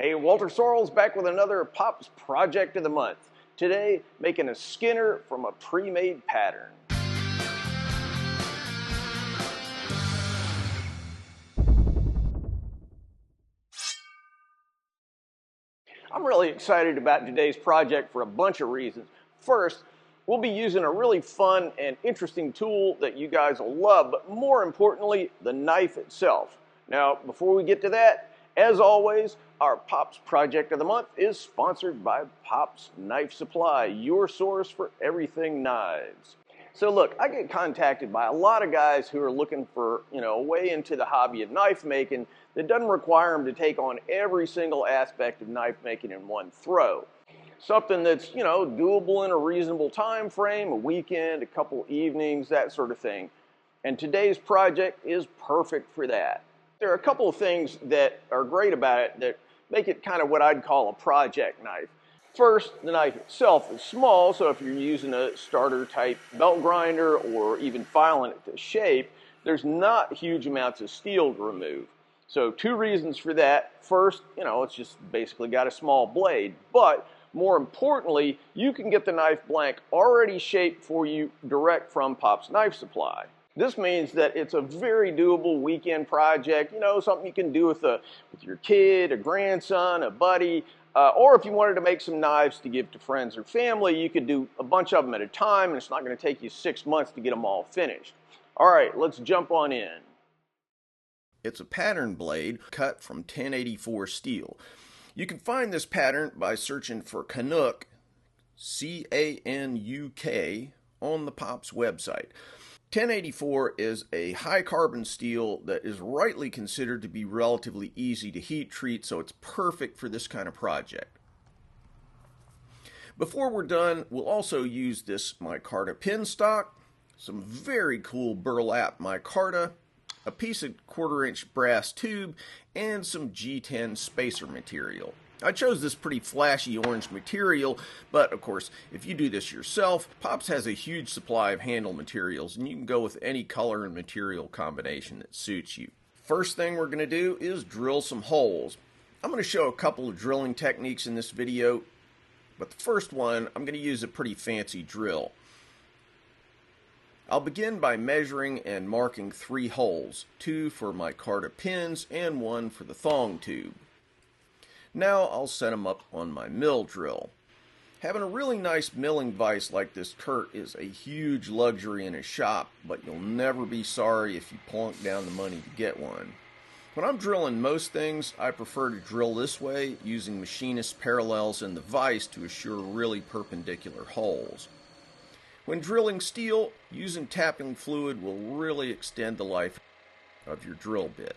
Hey, Walter Sorrells back with another Pops Project of the Month. Today, making a Skinner from a pre-made pattern. I'm really excited about today's project for a bunch of reasons. First, we'll be using a really fun and interesting tool that you guys will love, but more importantly, the knife itself. Now, before we get to that, as always, our Pops Project of the Month is sponsored by Pops Knife Supply, your source for everything knives. So look, I get contacted by a lot of guys who are looking for, a way into the hobby of knife making that doesn't require them to take on every single aspect of knife making in one throw. Something that's, doable in a reasonable time frame, a weekend, a couple evenings, that sort of thing. And today's project is perfect for that. There are a couple of things that are great about it that make it kind of what I'd call a project knife. First, the knife itself is small, so if you're using a starter type belt grinder or even filing it to shape, there's not huge amounts of steel to remove. So two reasons for that. First, it's just basically got a small blade, but more importantly, you can get the knife blank already shaped for you direct from Pops Knife Supply. This means that it's a very doable weekend project, something you can do with your kid, a grandson, a buddy, or if you wanted to make some knives to give to friends or family, you could do a bunch of them at a time, and it's not going to take you 6 months to get them all finished. All right, let's jump on in. It's a pattern blade cut from 1084 steel. You can find this pattern by searching for Canuck, C-A-N-U-K, on the Pops website. 1084 is a high carbon steel that is rightly considered to be relatively easy to heat treat, so it's perfect for this kind of project. Before we're done, we'll also use this micarta pin stock, some very cool burlap micarta, a piece of 1/4 inch brass tube, and some G10 spacer material. I chose this pretty flashy orange material, but of course, if you do this yourself, Pops has a huge supply of handle materials, and you can go with any color and material combination that suits you. First thing we're going to do is drill some holes. I'm going to show a couple of drilling techniques in this video, but the first one, I'm going to use a pretty fancy drill. I'll begin by measuring and marking 3 holes, 2 for micarta pins and 1 for the thong tube. Now I'll set them up on my mill drill. Having a really nice milling vise like this Kurt is a huge luxury in a shop, but you'll never be sorry if you plunk down the money to get one. When I'm drilling most things, I prefer to drill this way, using machinist parallels in the vise to assure really perpendicular holes. When drilling steel, using tapping fluid will really extend the life of your drill bit.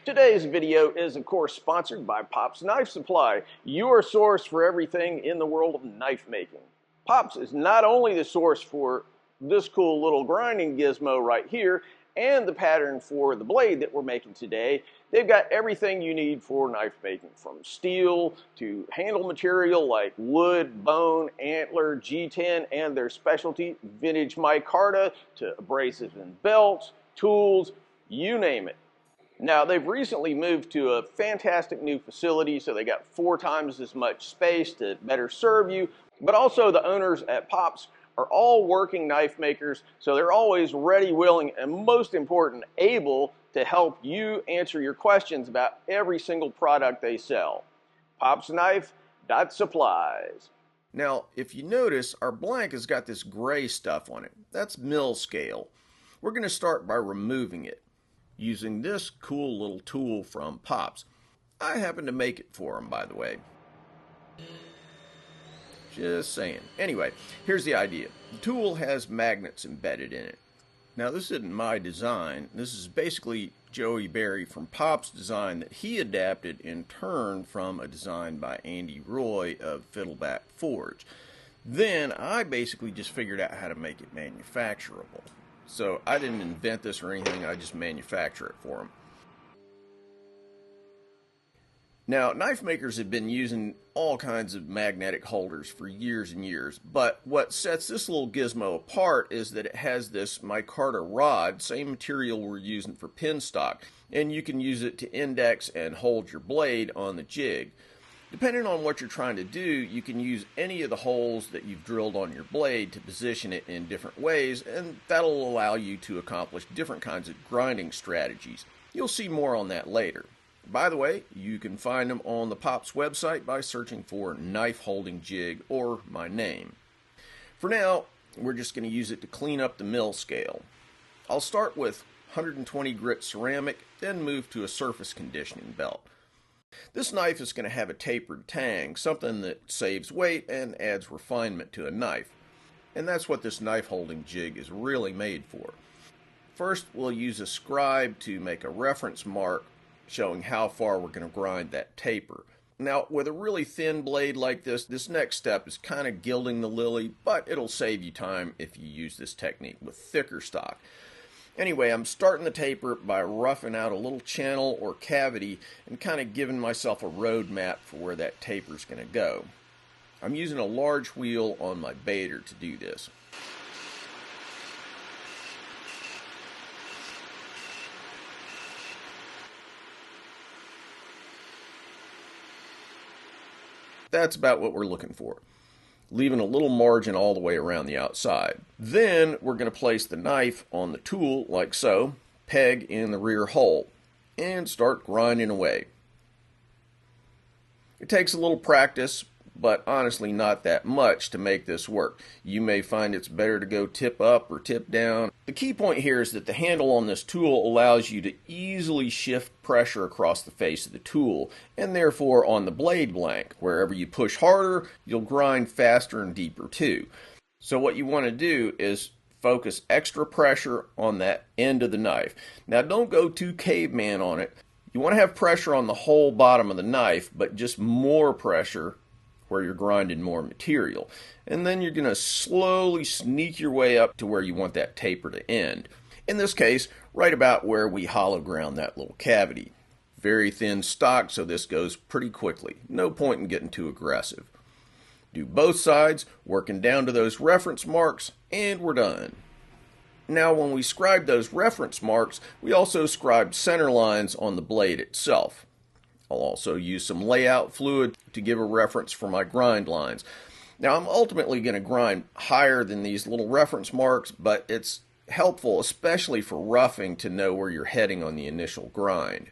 Today's video is, of course, sponsored by Pops Knife Supply, your source for everything in the world of knife making. Pops is not only the source for this cool little grinding gizmo right here, and the pattern for the blade that we're making today. They've got everything you need for knife making, from steel to handle material like wood, bone, antler, G10, and their specialty vintage micarta, to abrasives and belts, tools, you name it. Now, they've recently moved to a fantastic new facility, so they got 4 times as much space to better serve you, but also the owners at Pops are all working knife makers, so they're always ready, willing, and most important, able to help you answer your questions about every single product they sell. popsknife.supplies. Now, if you notice, our blank has got this gray stuff on it. That's mill scale. We're going to start by removing it using this cool little tool from Pops. I happen to make it for them, by the way. Just saying. Anyway, here's the idea. The tool has magnets embedded in it. Now, this isn't my design. This is basically Joey Berry from Pops' design that he adapted in turn from a design by Andy Roy of Fiddleback Forge. Then I basically just figured out how to make it manufacturable. So I didn't invent this or anything, I just manufacture it for him. Now, knife makers have been using all kinds of magnetic holders for years and years, but what sets this little gizmo apart is that it has this micarta rod, same material we're using for pin stock, and you can use it to index and hold your blade on the jig. Depending on what you're trying to do, you can use any of the holes that you've drilled on your blade to position it in different ways, and that'll allow you to accomplish different kinds of grinding strategies. You'll see more on that later. By the way, you can find them on the Pops website by searching for knife holding jig or my name. For now, we're just going to use it to clean up the mill scale. I'll start with 120 grit ceramic, then move to a surface conditioning belt. This knife is going to have a tapered tang, something that saves weight and adds refinement to a knife. And that's what this knife holding jig is really made for. First, we'll use a scribe to make a reference mark showing how far we're going to grind that taper. Now, with a really thin blade like this next step is kind of gilding the lily, but it'll save you time if you use this technique with thicker stock. Anyway, I'm starting the taper by roughing out a little channel or cavity and kind of giving myself a road map for where that taper is going to go. I'm using a large wheel on my baiter to do this. That's about what we're looking for, leaving a little margin all the way around the outside. Then we're going to place the knife on the tool like so, peg in the rear hole, and start grinding away. It takes a little practice, but honestly not that much to make this work. You may find it's better to go tip up or tip down. The key point here is that the handle on this tool allows you to easily shift pressure across the face of the tool, and therefore on the blade blank. Wherever you push harder, you'll grind faster and deeper too. So what you want to do is focus extra pressure on that end of the knife. Now don't go too caveman on it. You want to have pressure on the whole bottom of the knife, but just more pressure where you're grinding more material. And then you're going to slowly sneak your way up to where you want that taper to end. In this case, right about where we hollow ground that little cavity. Very thin stock, so this goes pretty quickly. No point in getting too aggressive. Do both sides, working down to those reference marks, and we're done. Now when we scribe those reference marks, we also scribe center lines on the blade itself. I'll also use some layout fluid to give a reference for my grind lines. Now I'm ultimately going to grind higher than these little reference marks, but it's helpful, especially for roughing, to know where you're heading on the initial grind.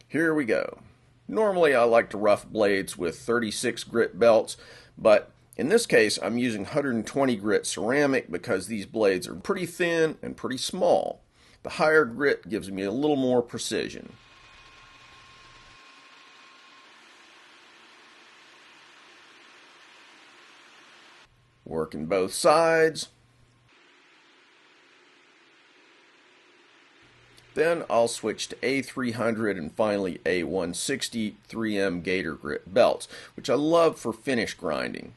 Here we go. Normally I like to rough blades with 36 grit belts, but in this case I'm using 120 grit ceramic because these blades are pretty thin and pretty small. The higher grit gives me a little more precision. Working both sides. Then I'll switch to A300 and finally A160 3M Gator Grit belts, which I love for finish grinding.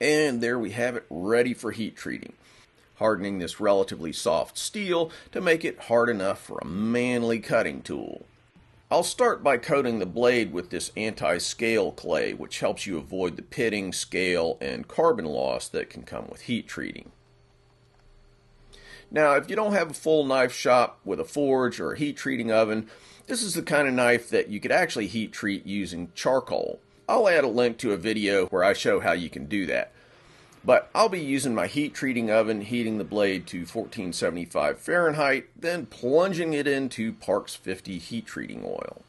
And there we have it, ready for heat treating. Hardening this relatively soft steel to make it hard enough for a manly cutting tool. I'll start by coating the blade with this anti-scale clay, which helps you avoid the pitting, scale, and carbon loss that can come with heat treating. Now, if you don't have a full knife shop with a forge or a heat treating oven, this is the kind of knife that you could actually heat treat using charcoal. I'll add a link to a video where I show how you can do that. But I'll be using my heat treating oven, heating the blade to 1475 Fahrenheit, then plunging it into Parks 50 heat treating oil.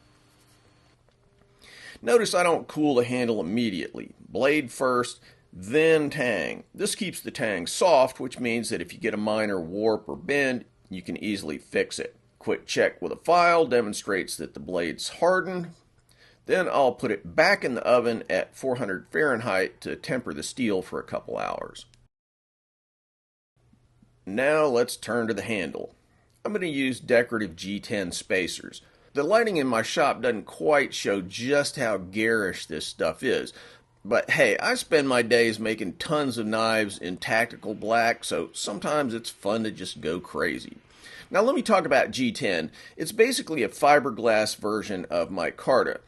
Notice I don't cool the handle immediately. Blade first, then tang. This keeps the tang soft, which means that if you get a minor warp or bend, you can easily fix it. Quick check with a file demonstrates that the blade's hardened. Then I'll put it back in the oven at 400 Fahrenheit to temper the steel for a couple hours. Now let's turn to the handle. I'm going to use decorative G10 spacers. The lighting in my shop doesn't quite show just how garish this stuff is. But hey, I spend my days making tons of knives in tactical black, so sometimes it's fun to just go crazy. Now let me talk about G10. It's basically a fiberglass version of micarta.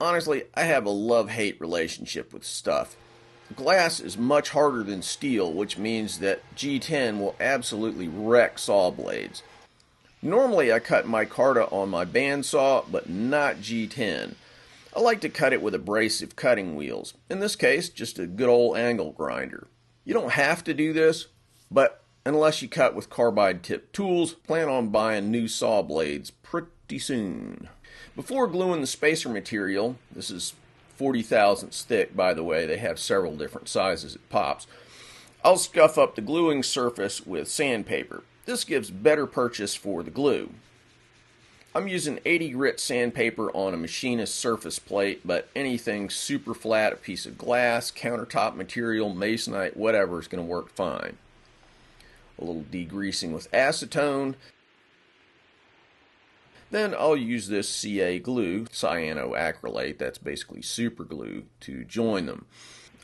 Honestly, I have a love-hate relationship with stuff. Glass is much harder than steel, which means that G10 will absolutely wreck saw blades. Normally I cut micarta on my bandsaw, but not G10. I like to cut it with abrasive cutting wheels. In this case, just a good old angle grinder. You don't have to do this, but unless you cut with carbide tipped tools, plan on buying new saw blades pretty soon. Before gluing the spacer material, this is 40 thousandths thick, by the way, they have several different sizes it pops, I'll scuff up the gluing surface with sandpaper. This gives better purchase for the glue. I'm using 80 grit sandpaper on a machinist surface plate, but anything super flat, a piece of glass, countertop material, masonite, whatever is going to work fine. A little degreasing with acetone. Then I'll use this CA glue, cyanoacrylate, that's basically super glue, to join them.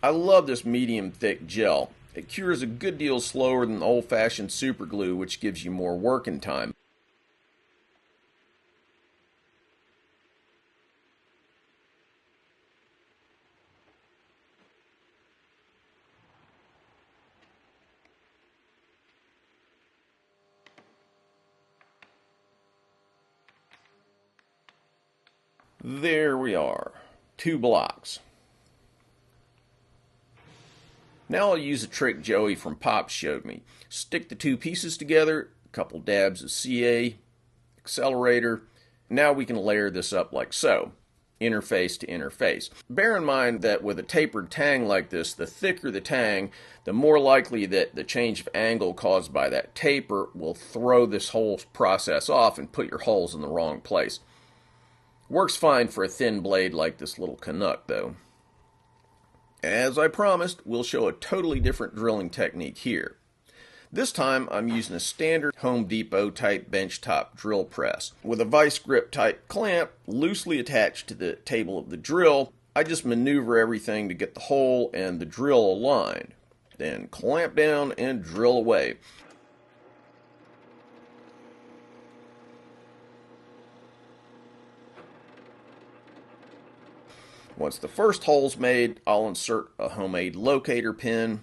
I love this medium thick gel. It cures a good deal slower than old-fashioned super glue, which gives you more working time. There we are, 2 blocks. Now I'll use a trick Joey from Pops showed me. Stick the 2 pieces together, a couple dabs of CA, accelerator. Now we can layer this up like so, interface to interface. Bear in mind that with a tapered tang like this, the thicker the tang, the more likely that the change of angle caused by that taper will throw this whole process off and put your holes in the wrong place. Works fine for a thin blade like this little Canuck though. As I promised, we'll show a totally different drilling technique here. This time I'm using a standard Home Depot type benchtop drill press. With a vice grip type clamp loosely attached to the table of the drill, I just maneuver everything to get the hole and the drill aligned. Then clamp down and drill away. Once the first hole's made, I'll insert a homemade locator pin,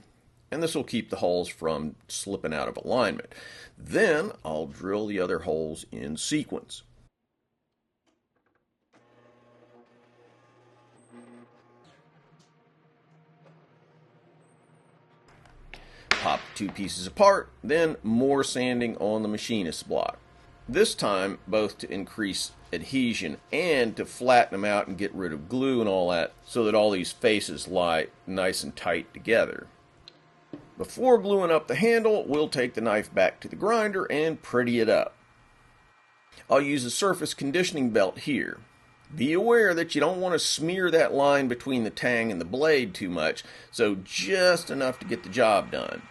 and this will keep the holes from slipping out of alignment. Then I'll drill the other holes in sequence. Pop the 2 pieces apart, then more sanding on the machinist block. This time, both to increase adhesion and to flatten them out and get rid of glue and all that, so that all these faces lie nice and tight together. Before gluing up the handle, we'll take the knife back to the grinder and pretty it up. I'll use a surface conditioning belt here. Be aware that you don't want to smear that line between the tang and the blade too much, so just enough to get the job done.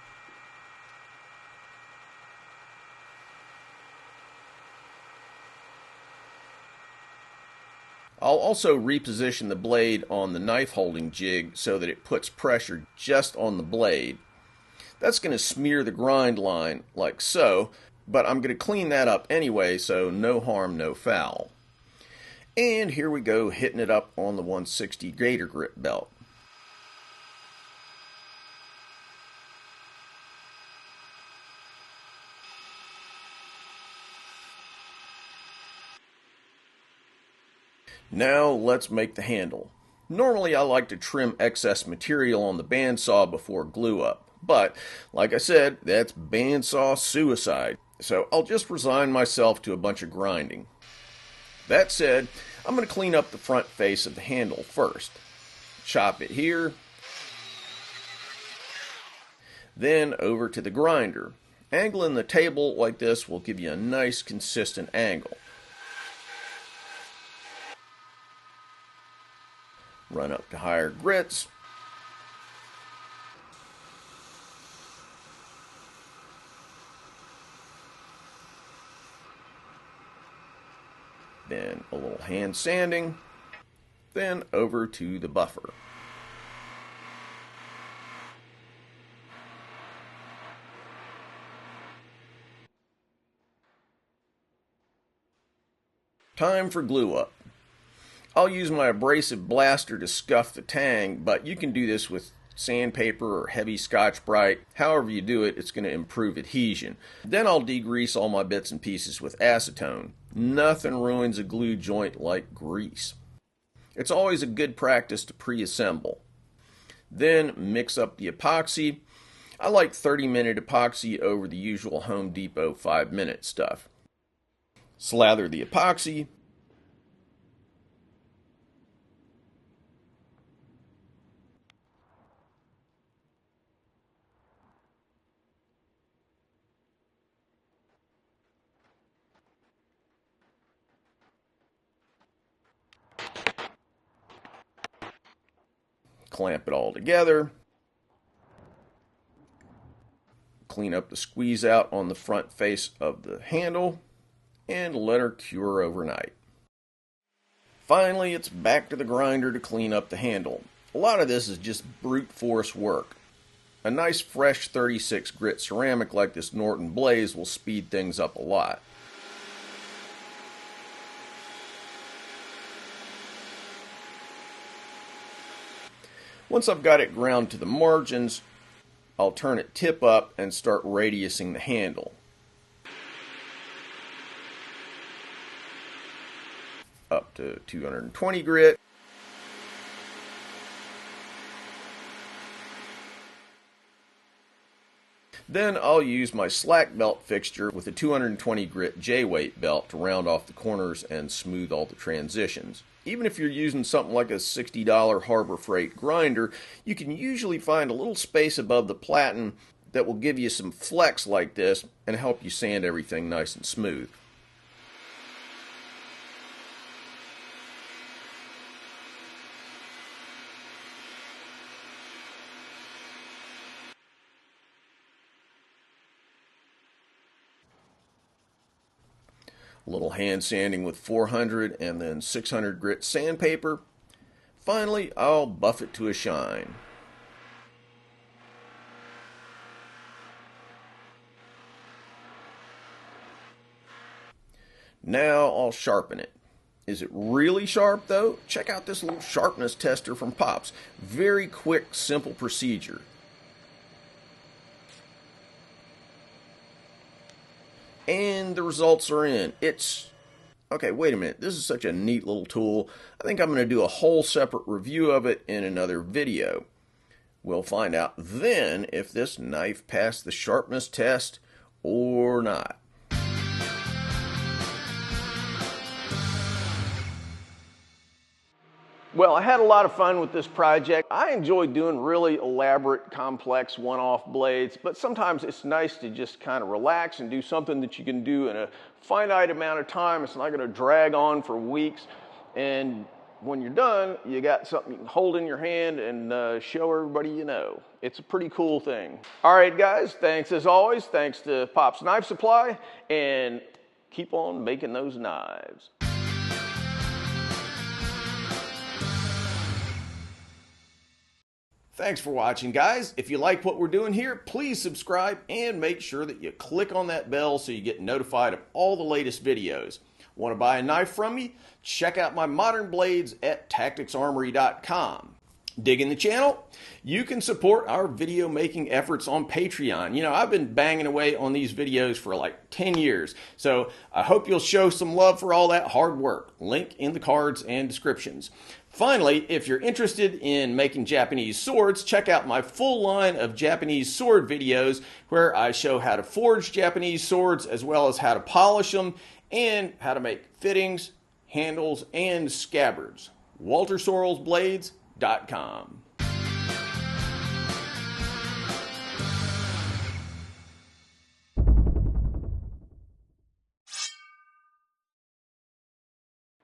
I'll also reposition the blade on the knife holding jig so that it puts pressure just on the blade. That's going to smear the grind line like so, but I'm going to clean that up anyway, so no harm, no foul. And here we go, hitting it up on the 160 Gator Grip belt. Now let's make the handle. Normally I like to trim excess material on the bandsaw before glue up, but like I said, that's bandsaw suicide, so I'll just resign myself to a bunch of grinding. That said, I'm going to clean up the front face of the handle first. Chop it here, then over to the grinder. Angling the table like this will give you a nice consistent angle. Run up to higher grits. Then a little hand sanding. Then over to the buffer. Time for glue up. I'll use my abrasive blaster to scuff the tang, but you can do this with sandpaper or heavy Scotch-Brite. However you do it, it's going to improve adhesion. Then I'll degrease all my bits and pieces with acetone. Nothing ruins a glue joint like grease. It's always a good practice to pre-assemble. Then mix up the epoxy. I like 30-minute epoxy over the usual Home Depot 5-minute stuff. Slather the epoxy. Clamp it all together. Clean up the squeeze out on the front face of the handle and let her cure overnight. Finally, it's back to the grinder to clean up the handle. A lot of this is just brute force work. A nice fresh 36 grit ceramic like this Norton Blaze will speed things up a lot. Once I've got it ground to the margins, I'll turn it tip up and start radiusing the handle. Up to 220 grit. Then I'll use my slack belt fixture with a 220 grit J-weight belt to round off the corners and smooth all the transitions. Even if you're using something like a $60 Harbor Freight grinder, you can usually find a little space above the platen that will give you some flex like this and help you sand everything nice and smooth. A little hand sanding with 400 and then 600 grit sandpaper. Finally, I'll buff it to a shine. Now I'll sharpen it. Is it really sharp though? Check out this little sharpness tester from Pops. Very quick, simple procedure. And the results are in. Okay, wait a minute. This is such a neat little tool. I think I'm going to do a whole separate review of it in another video. We'll find out then if this knife passed the sharpness test or not. Well, I had a lot of fun with this project. I enjoy doing really elaborate, complex one-off blades, but sometimes it's nice to just kind of relax and do something that you can do in a finite amount of time. It's not going to drag on for weeks. And when you're done, you got something you can hold in your hand and show everybody you know. It's a pretty cool thing. All right, guys, thanks as always. Thanks to Pop's Knife Supply, and keep on making those knives. Thanks for watching, guys. If you like what we're doing here, please subscribe and make sure that you click on that bell so you get notified of all the latest videos. Want to buy a knife from me? Check out my modern blades at tacticsarmory.com. Digging the channel? You can support our video making efforts on Patreon. You know, I've been banging away on these videos for like 10 years, so I hope you'll show some love for all that hard work. Link in the cards and descriptions. Finally, if you're interested in making Japanese swords, check out my full line of Japanese sword videos where I show how to forge Japanese swords as well as how to polish them and how to make fittings, handles, and scabbards. WalterSorrellsBlades.com.